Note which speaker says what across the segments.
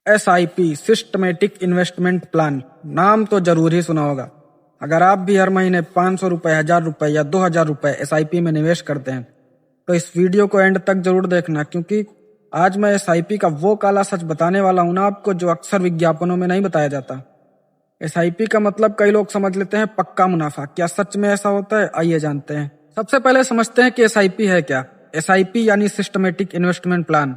Speaker 1: SIP systematic investment plan नाम तो जरूर ही सुना होगा। अगर आप भी हर महीने 500 रुपए, 1000 रुपए या 2000 रुपए SIP में निवेश करते हैं तो इस वीडियो को एंड तक जरूर देखना, क्योंकि आज मैं SIP का वो काला सच बताने वाला हूं ना आपको, जो अक्सर विज्ञापनों में नहीं बताया जाता। SIP का मतलब कई लोग समझ लेते हैं पक्का मुनाफा। क्या सच में ऐसा होता है? आइए जानते हैं। सबसे पहले समझते हैं कि SIP है क्या। SIP यानी सिस्टमेटिक इन्वेस्टमेंट प्लान।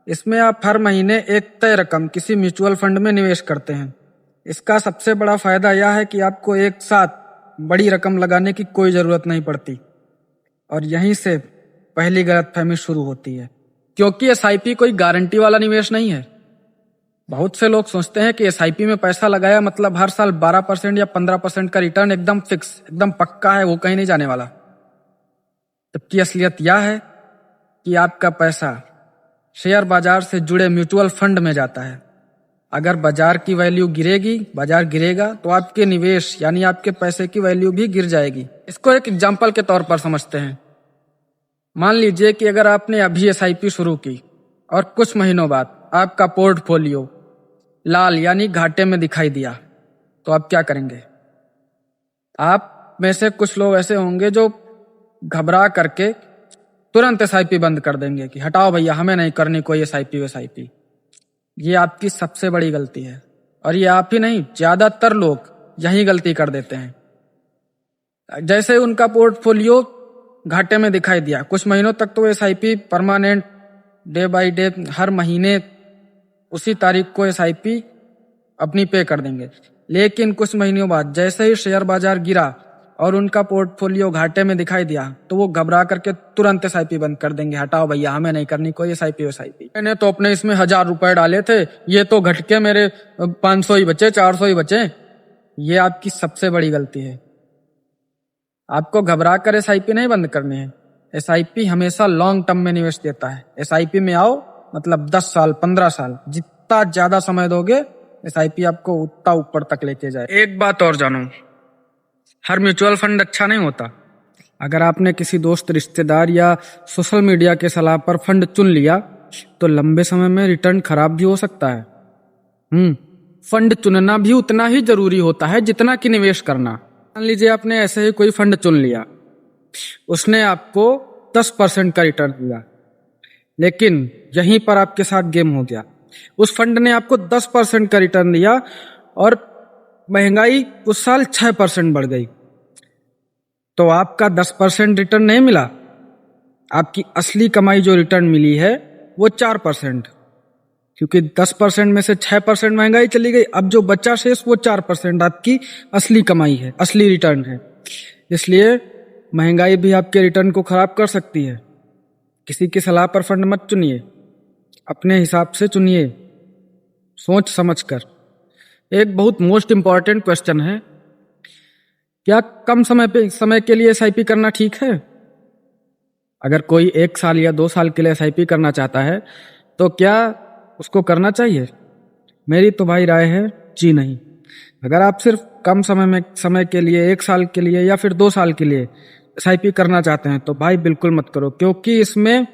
Speaker 1: इसमें आप हर महीने एक तय रकम किसी म्यूचुअल फंड में निवेश करते हैं। इसका सबसे बड़ा फायदा यह है कि आपको एक साथ बड़ी रकम लगाने की कोई जरूरत नहीं पड़ती, और यहीं से पहली गलतफहमी शुरू होती है, क्योंकि SIP कोई गारंटी वाला निवेश नहीं है। बहुत से लोग सोचते हैं कि SIP में पैसा लगाया मतलब हर साल 12% या 15% का रिटर्न एकदम फिक्स, एकदम पक्का है, वो कहीं नहीं जाने वाला। जबकि असलियत यह है कि आपका पैसा शेयर बाजार से जुड़े म्यूचुअल फंड में जाता है। अगर बाजार की वैल्यू गिरेगी, बाजार गिरेगा, तो आपके निवेश यानी आपके पैसे की वैल्यू भी गिर जाएगी। इसको एक एग्जांपल के तौर पर समझते हैं। मान लीजिए कि अगर आपने अभी SIP शुरू की और कुछ महीनों बाद आपका पोर्टफोलियो लाल यानी घाटे में दिखाई दिया, तो आप क्या करेंगे? आप में से कुछ लोग ऐसे होंगे जो घबरा करके तुरंत SIP बंद कर देंगे कि हटाओ भैया, हमें नहीं करनी कोई SIP। ये आपकी सबसे बड़ी गलती है, और ये आप ही नहीं, ज्यादातर लोग यही गलती कर देते हैं। जैसे उनका पोर्टफोलियो घाटे में दिखाई दिया, कुछ महीनों तक तो SIP permanent day by day हर महीने उसी तारीख को SIP अपनी पे कर देंगे। लेकिन कुछ महीनों बाद जैसे ही शेयर बाजार गिरा और उनका पोर्टफोलियो घाटे में दिखाई दिया, तो वो घबरा करके तुरंत SIP बंद कर देंगे। हटाओ भैया, हमें नहीं करनी कोई SIP। मैंने तो अपने इसमें 1000 रुपए डाले थे, ये तो घट के मेरे 500 ही बचे, 400 ही बचे। ये आपकी सबसे बड़ी गलती है। आपको घबरा कर SIP नहीं बंद करनी है। SIP हमेशा लॉन्ग टर्म में निवेश देता है। SIP में आओ मतलब 10 साल, 15 साल, जितना ज्यादा समय दोगे SIP आपको उतना ऊपर तक लेके जाए। एक बात और जानो, हर म्यूचुअल फंड अच्छा नहीं होता। अगर आपने किसी दोस्त, रिश्तेदार या सोशल मीडिया के सलाह पर फंड चुन लिया तो लंबे समय में रिटर्न खराब भी हो सकता है। फंड चुनना भी उतना ही जरूरी होता है जितना कि निवेश करना। मान लीजिए आपने ऐसे ही कोई फंड चुन लिया, उसने आपको 10% का रिटर्न दिया, लेकिन यहीं पर आपके साथ गेम हो गया। उस फंड ने आपको 10% का रिटर्न दिया और महंगाई उस साल 6% बढ़ गई, तो आपका 10% रिटर्न नहीं मिला। आपकी असली कमाई जो रिटर्न मिली है वो 4%, क्योंकि 10% में से 6% महंगाई चली गई। अब जो बचा शेष वो 4% आपकी असली कमाई है, असली रिटर्न है। इसलिए महंगाई भी आपके रिटर्न को खराब कर सकती है। किसी की सलाह पर फंड मत चुनिए, अपने हिसाब से चुनिए, सोच समझकर। एक बहुत मोस्ट इंपॉर्टेंट क्वेश्चन है, क्या कम समय के लिए SIP करना ठीक है? अगर कोई 1 साल या 2 साल के लिए SIP करना चाहता है तो क्या उसको करना चाहिए? मेरी तो भाई राय है जी नहीं। अगर आप सिर्फ कम समय के लिए 1 साल के लिए या फिर 2 साल के लिए SIP करना चाहते हैं तो भाई बिल्कुल मत करो, क्योंकि इसमें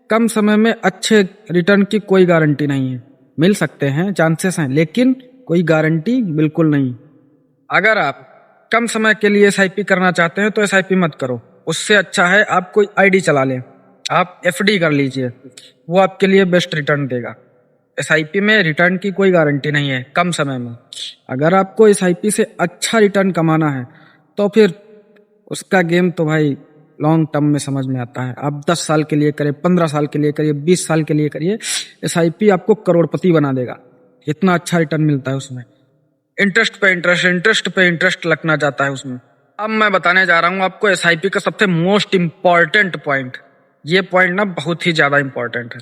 Speaker 1: कम समय में अच्छे रिटर्न की कोई गारंटी नहीं है। मिल सकते हैं, चांसेस हैं, लेकिन कोई गारंटी बिल्कुल नहीं। अगर आप कम समय के लिए SIP करना चाहते हैं तो SIP मत करो। उससे अच्छा है आप कोई ID चला लें, आप FD कर लीजिए, वो आपके लिए बेस्ट रिटर्न देगा। SIP में रिटर्न की कोई गारंटी नहीं है कम समय में। अगर आपको SIP से अच्छा रिटर्न कमाना है तो फिर उसका गेम तो भाई लॉन्ग टर्म में समझ में आता है। आप 10 साल के लिए करिए, 15 साल के लिए करिए, 20 साल के लिए करिए, SIP आपको करोड़पति बना देगा। इतना अच्छा रिटर्न मिलता है उसमें। इंटरेस्ट पे इंटरेस्ट लगना जाता है उसमें। अब मैं बताने जा रहा हूं आपको SIP का सबसे मोस्ट इंपॉर्टेंट पॉइंट। ये पॉइंट ना बहुत ही ज्यादा इंपॉर्टेंट है।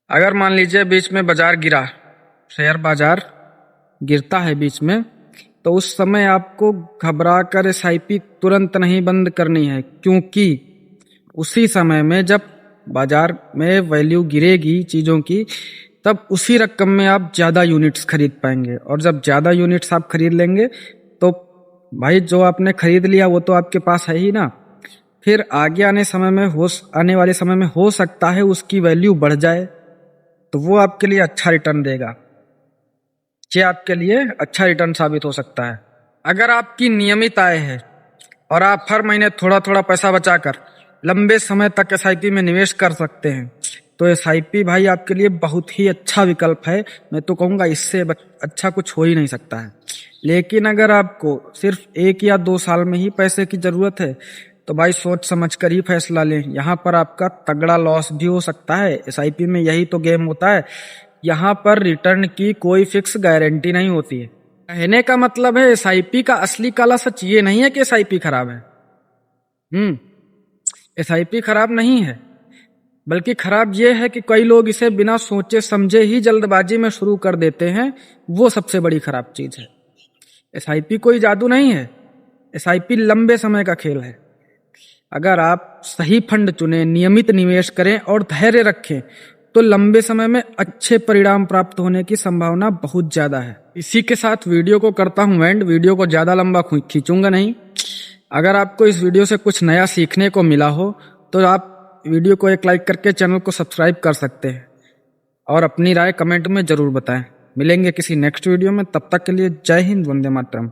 Speaker 1: अगर मान लीजिए बीच में बाजार गिरा, शेयर बाजार गिरता है बीच में, तो उस समय आपको घबरा कर SIP तुरंत नहीं बंद करनी है, क्योंकि उसी समय में जब बाजार में वैल्यू गिरेगी चीजों की, तब उसी रकम में आप ज्यादा यूनिट्स खरीद पाएंगे। और जब ज्यादा यूनिट्स आप खरीद लेंगे तो भाई जो आपने खरीद लिया वो तो आपके पास है ही ना। फिर आगे आने वाले समय में हो सकता है उसकी वैल्यू बढ़ जाए, तो वो आपके लिए अच्छा रिटर्न देगा। ये आपके लिए अच्छा रिटर्न साबित हो सकता है। अगर आपकी नियमित आय है और आप हर महीने थोड़ा थोड़ा पैसा बचाकर लंबे समय तक एसआईपी में निवेश कर सकते हैं, तो एसआईपी भाई आपके लिए बहुत ही अच्छा विकल्प है। मैं तो कहूँगा इससे अच्छा कुछ हो ही नहीं सकता है। लेकिन अगर आपको सिर्फ 1 या 2 साल में ही पैसे की जरूरत है, तो भाई सोच समझ कर ही फैसला लें। यहाँ पर आपका तगड़ा लॉस भी हो सकता है। एसआईपी में यही तो गेम होता है। यहाँ पर रिटर्न की कोई फिक्स गारंटी नहीं होती है। कहने का मतलब है एसआईपी का असली काला सच ये नहीं है कि एसआईपी खराब है। एसआईपी खराब नहीं है, बल्कि खराब ये है कि कई लोग इसे बिना सोचे समझे ही जल्दबाजी में शुरू कर देते हैं। वो सबसे बड़ी खराब चीज है। एसआईपी कोई जादू नहीं है। एसआईपी लंबे समय का खेल है। अगर आप सही फंड चुनें, नियमित निवेश करें और धैर्य रखें, तो लंबे समय में अच्छे परिणाम प्राप्त होने की संभावना बहुत ज्यादा है। इसी के साथ वीडियो को करता हूं एंड। वीडियो को ज्यादा लंबा खींचूंगा नहीं। अगर आपको इस वीडियो से कुछ नया सीखने को मिला हो, तो आप वीडियो को एक लाइक करके चैनल को सब्सक्राइब कर सकते हैं और अपनी राय कमेंट में जरूर बताएं। मिलेंगे किसी नेक्स्ट वीडियो में, तब तक के लिए जय हिंद, वंदे मातरम।